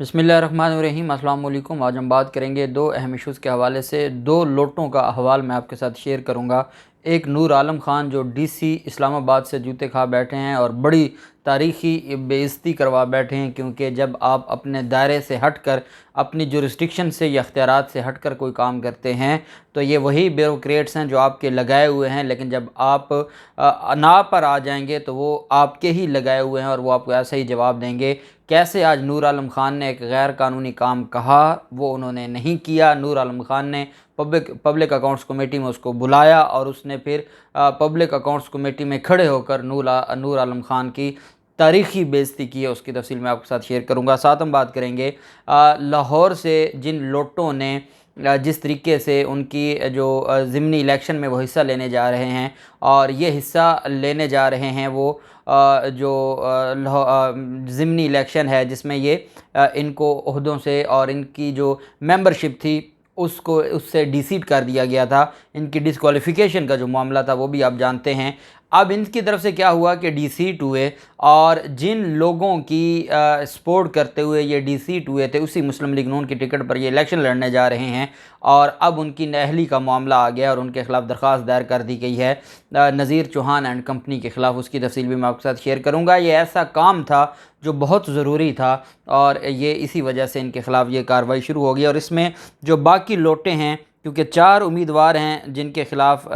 बिस्मिल्लाहिर्रहमानिर्रहीम। अस्सलाम वालेकुम। आज हम बात करेंगे दो अहम इशूज़ के हवाले से। दो लोटों का अहवाल मैं आपके साथ शेयर करूंगा। एक नूर आलम ख़ान जो डीसी इस्लामाबाद से जूते खा बैठे हैं और बड़ी तारीख़ी बेइज्जती करवा बैठे हैं, क्योंकि जब आप अपने दायरे से हट कर, अपनी जुरिस्डिक्शन से या अख्तियारात से हट कर कोई काम करते हैं तो ये वही ब्यूरोक्रेट्स हैं जो आपके लगाए हुए हैं, लेकिन जब आप ना पर आ जाएंगे तो वो आपके ही लगाए हुए हैं और वो आपको ऐसा ही जवाब देंगे। कैसे आज नूर आलम ख़ान ने एक गैर कानूनी काम कहा, वो उन्होंने नहीं किया। नूर आलम ख़ान ने पब्लिक अकाउंट्स कमेटी में उसको बुलाया और उसने फिर पब्लिक अकाउंट्स कमेटी में खड़े होकर नूर आलम ख़ान की तारीख़ी बेइज्जती की है। उसकी तफसील मैं आपके साथ शेयर करूँगा। साथ हम बात करेंगे लाहौर से जिन लोटों ने जिस तरीके से उनकी जो ज़िमनी इलेक्शन में वो हिस्सा लेने जा रहे हैं, और ये हिस्सा लेने जा रहे हैं वो जो ज़िमनी इलेक्शन है जिसमें ये इनको ओहदों से और इनकी जो मेंबरशिप थी उसको उससे डिसीट कर दिया गया था। इनकी डिस्क्वालिफ़िकेशन का जो मामला था वो भी आप जानते हैं। अब इनकी तरफ से क्या हुआ कि डिसीट हुए, और जिन लोगों की सपोर्ट करते हुए ये डिसीट हुए थे उसी मुस्लिम लीग नून की टिकट पर ये इलेक्शन लड़ने जा रहे हैं, और अब उनकी नाअहली का मामला आ गया और उनके ख़िलाफ़ दरख्वास्त दायर कर दी गई है नज़ीर चौहान एंड कंपनी के ख़िलाफ़। उसकी तफसील भी मैं आपके साथ शेयर करूँगा। ये ऐसा काम था जो बहुत ज़रूरी था और ये इसी वजह से इनके ख़िलाफ़ ये कार्रवाई शुरू हो गई। और इसमें जो बाकी लोटे हैं, क्योंकि 4 उम्मीदवार हैं जिनके ख़िलाफ़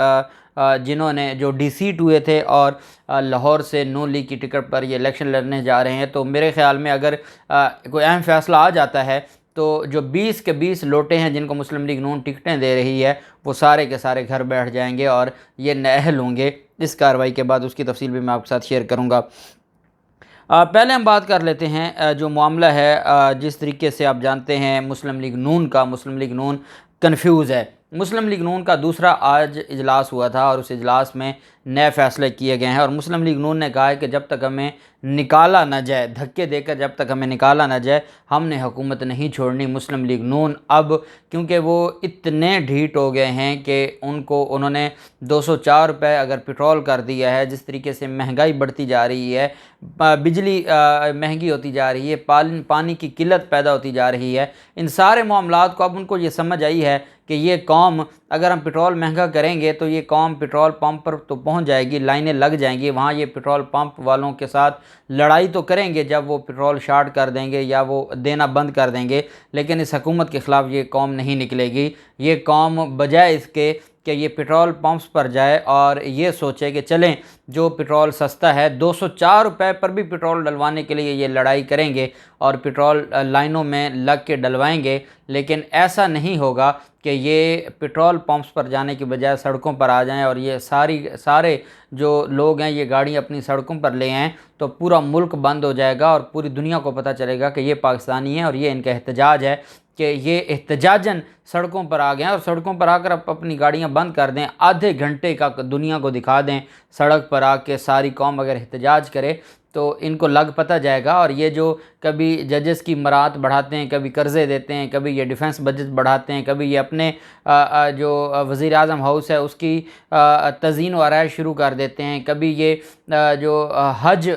जिन्होंने जो डिसीट हुए थे और लाहौर से नून लीग की टिकट पर ये इलेक्शन लड़ने जा रहे हैं, तो मेरे ख़्याल में अगर कोई अहम फ़ैसला आ जाता है तो जो 20 के 20 लोटे हैं जिनको मुस्लिम लीग नून टिकटें दे रही है वो सारे के सारे घर बैठ जाएंगे और ये नाअहल होंगे इस कार्रवाई के बाद। उसकी तफसील भी मैं आपके साथ शेयर करूँगा। पहले हम बात कर लेते हैं जो मामला है जिस तरीके से आप जानते हैं मुस्लिम लीग नून का। मुस्लिम लीग नून कन्फ्यूज़ है। मुस्लिम लीग नून का दूसरा आज इजलास हुआ था और उस इजलास में नए फ़ैसले किए गए हैं, और मुस्लिम लीग नून ने कहा है कि जब तक हमें निकाला न जाए, धक्के देकर जब तक हमें निकाला न जाए, हमने हुकूमत नहीं छोड़नी। मुस्लिम लीग नून अब, क्योंकि वो इतने ढीठ हो गए हैं कि उन्होंने 204 रुपये अगर पेट्रोल कर दिया है, जिस तरीके से महंगाई बढ़ती जा रही है, बिजली महंगी होती जा रही है, पानी की किल्लत पैदा होती जा रही है, इन सारे मामलात को अब उनको ये समझ आई है कि ये कौम, अगर हम पेट्रोल महंगा करेंगे तो ये कौम पेट्रोल पंप पर तो पहुंच जाएगी, लाइनें लग जाएंगी, वहाँ ये पेट्रोल पंप वालों के साथ लड़ाई तो करेंगे जब वो पेट्रोल शार्ट कर देंगे या वो देना बंद कर देंगे, लेकिन इस हुकूमत के ख़िलाफ़ ये कौम नहीं निकलेगी। ये कौम बजाय इसके कि ये पेट्रोल पंप्स पर जाए और ये सोचे कि चलें जो पेट्रोल सस्ता है, 204 रुपये पर भी पेट्रोल डलवाने के लिए ये लड़ाई करेंगे और पेट्रोल लाइनों में लग के डलवाएंगे, लेकिन ऐसा नहीं होगा कि ये पेट्रोल पंप्स पर जाने की बजाय सड़कों पर आ जाएं और ये सारे जो लोग हैं ये गाड़ी अपनी सड़कों पर ले आएँ, तो पूरा मुल्क बंद हो जाएगा और पूरी दुनिया को पता चलेगा कि ये पाकिस्तानी है और ये इनका एहतजाज है, कि ये एहतजाजन सड़कों पर आ गए हैं। और सड़कों पर आकर आप अपनी गाड़ियां बंद कर दें, आधे घंटे का दुनिया को दिखा दें सड़क पर आके, सारी कौम अगर एहतजाज करे तो इनको लग पता जाएगा। और ये जो कभी जजेस की मरात बढ़ाते हैं, कभी कर्ज़े देते हैं, कभी ये डिफेंस बजट बढ़ाते हैं, कभी ये अपने जो वज़ीर आज़म हाउस है उसकी तज़ीन व आराइश शुरू कर देते हैं, कभी ये जो हज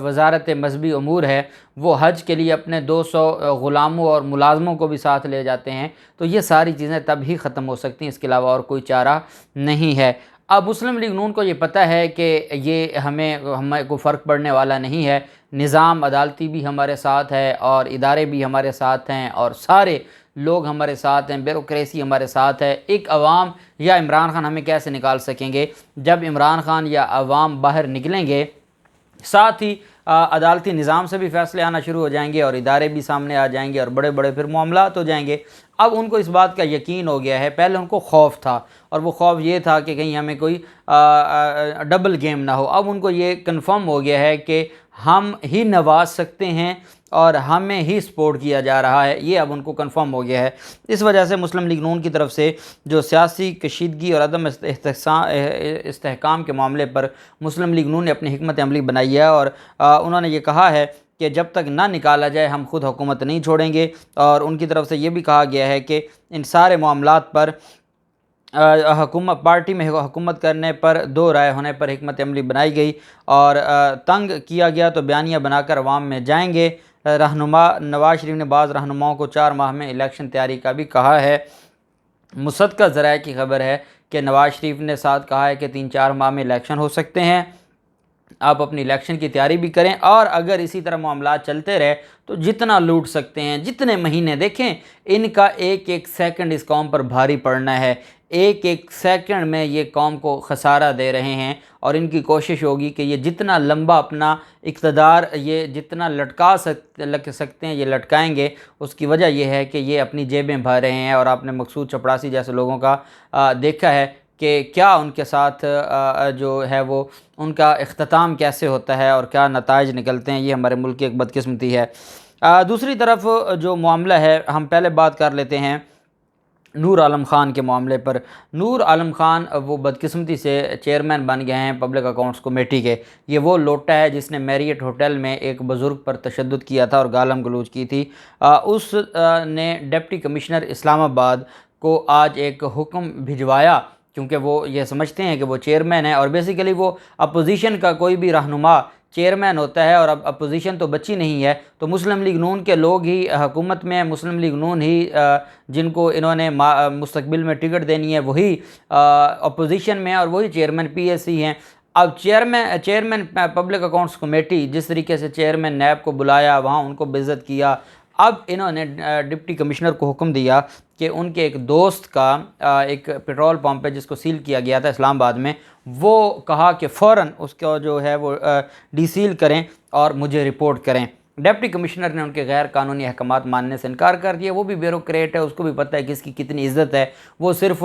वज़ारत मज़हबी अमूर है वो हज के लिए अपने 200 ग़ुलामों और मुलाज़मों को भी साथ ले जाते हैं। तो ये सारी चीज़ें तब ही ख़त्म हो सकती हैं, इसके अलावा और कोई चारा नहीं है। अब मुस्लिम लीग नून को ये पता है कि ये हमें को फ़र्क पड़ने वाला नहीं है। निज़ाम अदालती भी हमारे साथ है और इदारे भी हमारे साथ हैं और सारे लोग हमारे साथ हैं, ब्यूरोक्रेसी हमारे साथ है। एक अवाम या इमरान खान हमें कैसे निकाल सकेंगे? जब इमरान खान या अवाम बाहर निकलेंगे, साथ ही अदालती निज़ाम से भी फ़ैसले आना शुरू हो जाएंगे और इदारे भी सामने आ जाएंगे और बड़े बड़े फिर मामलात हो जाएंगे। अब उनको इस बात का यकीन हो गया है। पहले उनको खौफ था और वो खौफ ये था कि कहीं हमें कोई डबल गेम ना हो। अब उनको ये कंफर्म हो गया है कि हम ही नवाज सकते हैं और हमें ही सपोर्ट किया जा रहा है, ये अब उनको कंफर्म हो गया है। इस वजह से मुस्लिम लीग नून की तरफ से जो सियासी कशीदगी और अदम इस्तेहकाम के मामले पर मुस्लिम लीग नून ने अपनी हिकमत अमली बनाई है और उन्होंने ये कहा है कि जब तक ना निकाला जाए हम खुद हुकूमत नहीं छोड़ेंगे। और उनकी तरफ से ये भी कहा गया है कि इन सारे मामलात पर हुकूमत पार्टी में हुकूमत करने पर दो राय होने पर हिकमत अमली बनाई गई और तंग किया गया तो बयानिया बनाकर अवाम में जाएंगे। रहनुमा नवाज शरीफ ने बाज़ रहनुमाओं को 4 माह में इलेक्शन तैयारी का भी कहा है। मुसद्दक़ा ज़राए की खबर है कि नवाज शरीफ ने साथ कहा है कि 3-4 माह में इलेक्शन हो सकते हैं, आप अपनी इलेक्शन की तैयारी भी करें, और अगर इसी तरह मामलात चलते रहे तो जितना लूट सकते हैं, जितने महीने, देखें इनका एक एक सेकंड इस कौम पर भारी पड़ना है, एक एक सेकंड में ये कौम को खसारा दे रहे हैं, और इनकी कोशिश होगी कि ये जितना लंबा अपना इक़्तिदार ये जितना लटका सकते हैं ये लटकाएंगे। उसकी वजह यह है कि ये अपनी जेबें भर रहे हैं, और आपने मकसूद चपड़ासी जैसे लोगों का देखा है कि क्या उनके साथ जो है वो उनका इख्तिताम कैसे होता है और क्या नताइज निकलते हैं। ये हमारे मुल्क की एक बदकिस्मती है। दूसरी तरफ जो मामला है, हम पहले बात कर लेते हैं नूर आलम ख़ान के मामले पर। नूर आलम ख़ान वो बदकिस्मती से चेयरमैन बन गए हैं पब्लिक अकाउंट्स कमेटी के। ये वो लोटा है जिसने मैरियट होटल में एक बुज़ुर्ग पर तशद्दुद किया था और गालम गलूज की थी। उस ने डिप्टी कमिश्नर इस्लामाबाद को आज एक हुक्म भिजवाया, क्योंकि वो ये समझते हैं कि वो चेयरमैन है, और बेसिकली वो अपोजिशन का कोई भी रहनुमा चेयरमैन होता है, और अब अपोजिशन तो बची नहीं है, तो मुस्लिम लीग नून के लोग ही हुकूमत में, मुस्लिम लीग नून ही जिनको इन्होंने मुस्तकबिल में टिकट देनी है वही अपोजिशन में, और वही चेयरमैन PAC हैं। अब चेयरमैन पब्लिक अकाउंट्स कमेटी, जिस तरीके से चेयरमैन नैब को बुलाया, वहाँ उनको बेइज्जत किया, अब इन्होंने डिप्टी कमिश्नर को हुक्म दिया कि उनके एक दोस्त का एक पेट्रोल पंप है जिसको सील किया गया था इस्लामाबाद में, वो कहा कि फ़ौरन उसको जो है वो डीसील करें और मुझे रिपोर्ट करें। डिप्टी कमिश्नर ने उनके गैर कानूनी अहकामात मानने से इनकार कर दिया। वो भी ब्यूरोक्रेट है, उसको भी पता है किसकी कितनी इज़्ज़त है। वो सिर्फ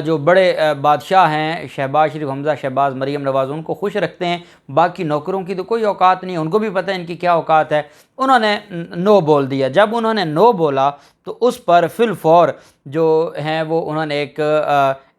जो बड़े बादशाह हैं, शहबाज शरीफ, हमज़ा शहबाज, मरीम नवाज़, उनको खुश रखते हैं, बाकी नौकरों की तो कोई औकात नहीं है। उनको भी पता है इनकी क्या औकात है। उन्होंने नो बोल दिया। जब उन्होंने नो बोला तो उस पर फिलफौर जो हैं वो उन्होंने एक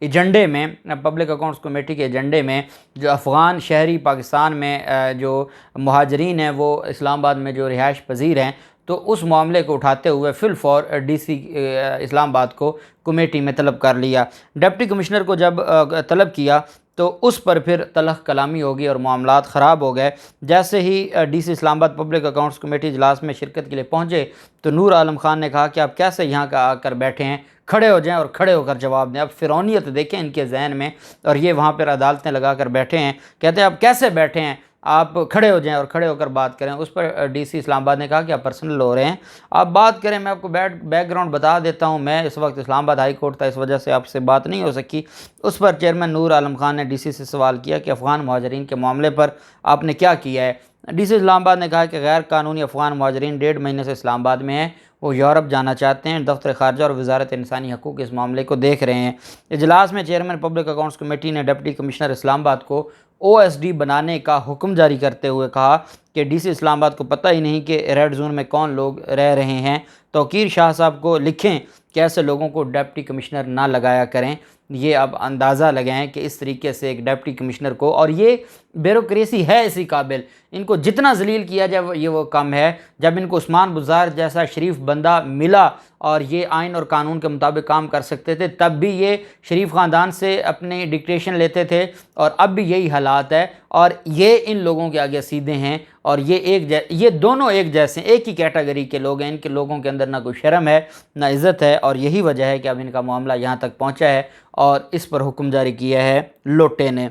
एजेंडे में, पब्लिक अकाउंट्स कमेटी के एजेंडे में, जो अफ़गान शहरी पाकिस्तान में जो मुहाजिरीन हैं वो इस्लामाबाद में जो रिहाइश पजीर हैं, तो उस मामले को उठाते हुए फिलफौर DC इस्लामाबाद को कमेटी में तलब कर लिया। डिप्टी कमिश्नर को जब तलब किया तो उस पर फिर तलख कलामी होगी और मामलात ख़राब हो गए। जैसे ही DC Islamabad public accounts committee इजलास में शिरकत के लिए पहुँचे तो नूर आलम ख़ान ने कहा कि आप कैसे यहाँ का आकर बैठे हैं, खड़े हो जाएं और खड़े होकर जवाब दें। अब फ़िरौनियत देखें इनके जहन में, और ये वहाँ पर अदालतें लगा कर बैठे हैं। कहते हैं आप कैसे बैठे हैं, आप खड़े हो जाएं और खड़े होकर बात करें। उस पर DC इस्लामाबाद ने कहा कि आप पर्सनल हो रहे हैं, आप बात करें। मैं आपको बैकग्राउंड बता देता हूं, मैं इस वक्त इस्लामाबाद हाई कोर्ट था, इस वजह से आपसे बात नहीं हो सकी। उस पर चेयरमैन नूर आलम ख़ान ने DC से सवाल किया कि अफ़गान मुहाजिरीन के मामले पर आपने क्या किया है। DC इस्लामाबाद ने कहा कि गैर कानूनी अफ़गान मुहाजिरीन 1.5 महीने से इस्लामाबाद में हैं, वो यूरोप जाना चाहते हैं। दफ्तर ख़ारजा और वज़ारत इंसानी हकूक़ इस मामले को देख रहे हैं। इजलास में चेयरमैन पब्लिक अकाउंट्स कमेटी ने डिप्टी कमिश्नर इस्लामाबाद को OSD बनाने का हुक्म जारी करते हुए कहा कि DC इस्लामाबाद को पता ही नहीं कि रेड जोन में कौन लोग रह रहे हैं। तौकीर शाह साहब को लिखें कि ऐसे लोगों को डिप्टी कमिश्नर ना लगाया करें। ये अब अंदाज़ा लगाएं कि इस तरीके से एक डिप्टी कमिश्नर को, और ये ब्यूरोक्रेसी है इसी काबिल, इनको जितना जलील किया जाए ये वो कम है। जब इनको उस्मान बुज़ार जैसा शरीफ बंदा मिला और ये आइन और कानून के मुताबिक काम कर सकते थे, तब भी ये शरीफ ख़ानदान से अपनी डिक्टेशन लेते थे, और अब भी यही हालात है। और ये इन लोगों के आगे सीधे हैं, और ये दोनों एक जैसे, एक ही कैटेगरी के लोग हैं। इनके लोगों के अंदर ना कोई शर्म है ना इज़्ज़त है, और यही वजह है कि अब इनका मामला यहाँ तक पहुँचा है और इस पर हुक्म जारी किया है लोटे ने।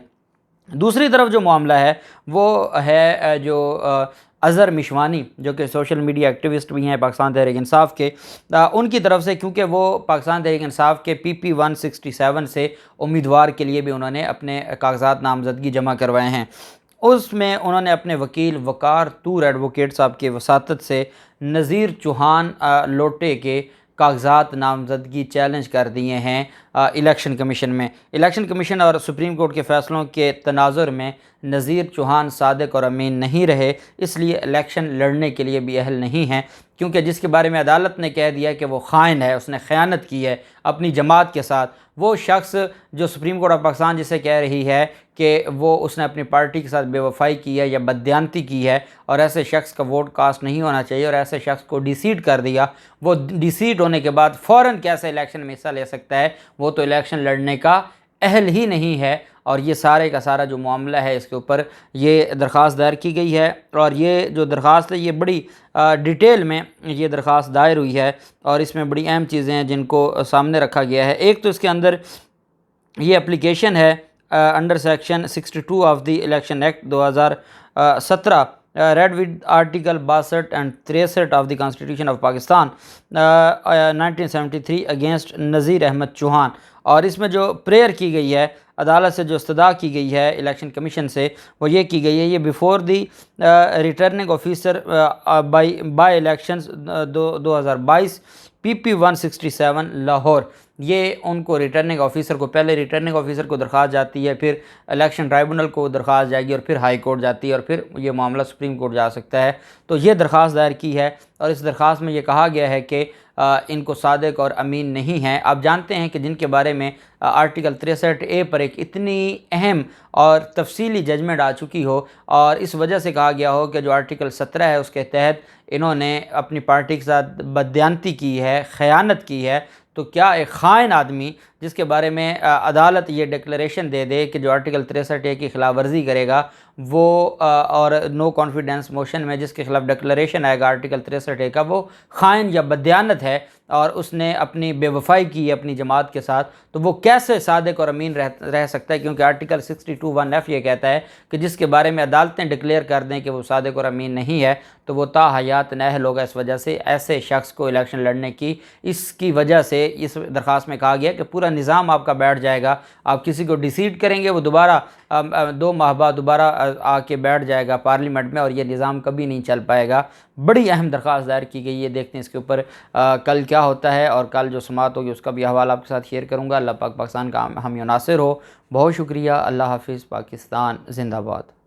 दूसरी तरफ जो मामला है वो है जो अज़हर मिशवानी, जो कि सोशल मीडिया एक्टिविस्ट भी हैं पाकिस्तान तहरीक इंसाफ के, उनकी तरफ से, क्योंकि वो पाकिस्तान तहरीक इंसाफ के PP 167 से उम्मीदवार के लिए भी उन्होंने अपने कागजात नामजदगी जमा करवाए हैं। उसमें उन्होंने अपने वकील वकार तूर एडवोकेट साहब के वसातत से नज़ीर चौहान लोटे के कागजात नामजदगी चैलेंज कर दिए हैं इलेक्शन कमीशन में। इलेक्शन कमीशन और सुप्रीम कोर्ट के फ़ैसलों के तनाजुर में नज़ीर चौहान सादिक और अमीन नहीं रहे, इसलिए इलेक्शन लड़ने के लिए भी अहल नहीं हैं। क्योंकि जिसके बारे में अदालत ने कह दिया कि वो ख़ाइन है, उसने ख़यानत की है अपनी जमात के साथ, वो शख्स जो सुप्रीम कोर्ट ऑफ पाकिस्तान जिसे कह रही है कि वो उसने अपनी पार्टी के साथ बेवफाई की है या बददियानती की है, और ऐसे शख्स का वोट कास्ट नहीं होना चाहिए, और ऐसे शख्स को डिसीट कर दिया, वो डिसीट होने के बाद फ़ौरन कैसे इलेक्शन में हिस्सा ले सकता है? वो तो इलेक्शन लड़ने का अहल ही नहीं है, और ये सारे का सारा जो मामला है इसके ऊपर ये दरख्वास्त दायर की गई है। और ये जो दरख्वास्त है ये बड़ी डिटेल में ये दरख्वास्त दायर हुई है, और इसमें बड़ी अहम चीज़ें हैं जिनको सामने रखा गया है। एक तो इसके अंदर ये एप्लीकेशन है under section 62 of the election act 2017 read with article 62 and 63 of the constitution of Pakistan 1973 against Nazir Ahmed Chauhan. और इसमें जो प्रेयर की गई है, अदालत से जो इस्तदा की गई है इलेक्शन कमीशन से, वो ये की गई है, ये before the returning officer by elections 2022 PP 167 Lahore. ये उनको रिटर्निंग ऑफिसर को, पहले रिटर्निंग ऑफिसर को दरख्वास्त जाती है, फिर इलेक्शन ट्राइब्यूनल को दरख्वास्त जाएगी, और फिर हाई कोर्ट जाती है, और फिर ये मामला सुप्रीम कोर्ट जा सकता है। तो ये दरख्वास्त दायर की है, और इस दरख्वास्त में ये कहा गया है कि इनको सादिक और अमीन नहीं हैं। आप जानते हैं कि जिनके बारे में आर्टिकल 63A पर एक इतनी अहम और तफसीली जजमेंट आ चुकी हो, और इस वजह से कहा गया हो कि जो आर्टिकल 17 है उसके तहत इन्होंने अपनी पार्टी के साथ बदयांती की है, ख़यानत की है, तो क्या एक ख़ाइन आदमी जिसके बारे में अदालत ये डिक्लेरेशन दे दे कि जो आर्टिकल 63A की खिलाफ वर्जी करेगा वो और नो कॉन्फिडेंस मोशन में जिसके खिलाफ डिक्लेरेशन आएगा आर्टिकल 63A का, वो ख़ाइन या बदयानत है, और उसने अपनी बेवफाई की है अपनी जमात के साथ, तो वो कैसे सादिक और अमीन रह सकता है? क्योंकि आर्टिकल 62(1)(f ये कहता है कि जिसके बारे में अदालतें डिक्लेयर कर दें कि वो सादिक और अमीन नहीं है, तो वो ताहयात नाअहल होगा। इस वजह से ऐसे शख्स को इलेक्शन लड़ने की, इसकी वजह से इस दरख्वास्त में कहा गया कि पूरा निज़ाम आपका बैठ जाएगा। आप किसी को डिसीट करेंगे, वो दोबारा 2 माह बाद दोबारा आके बैठ जाएगा पार्लियामेंट में, और ये निज़ाम कभी नहीं चल पाएगा। बड़ी अहम दरख्वास्त दायर की गई है, देखते हैं इसके ऊपर कल क्या होता है, और कल जो समाअत होगी उसका भी हवाला आपके साथ शेयर करूँगा। अल्लाह पाक पाकिस्तान का हामी नासिर हो। बहुत शुक्रिया। अल्लाह हाफिज़। पाकिस्तान जिंदाबाद।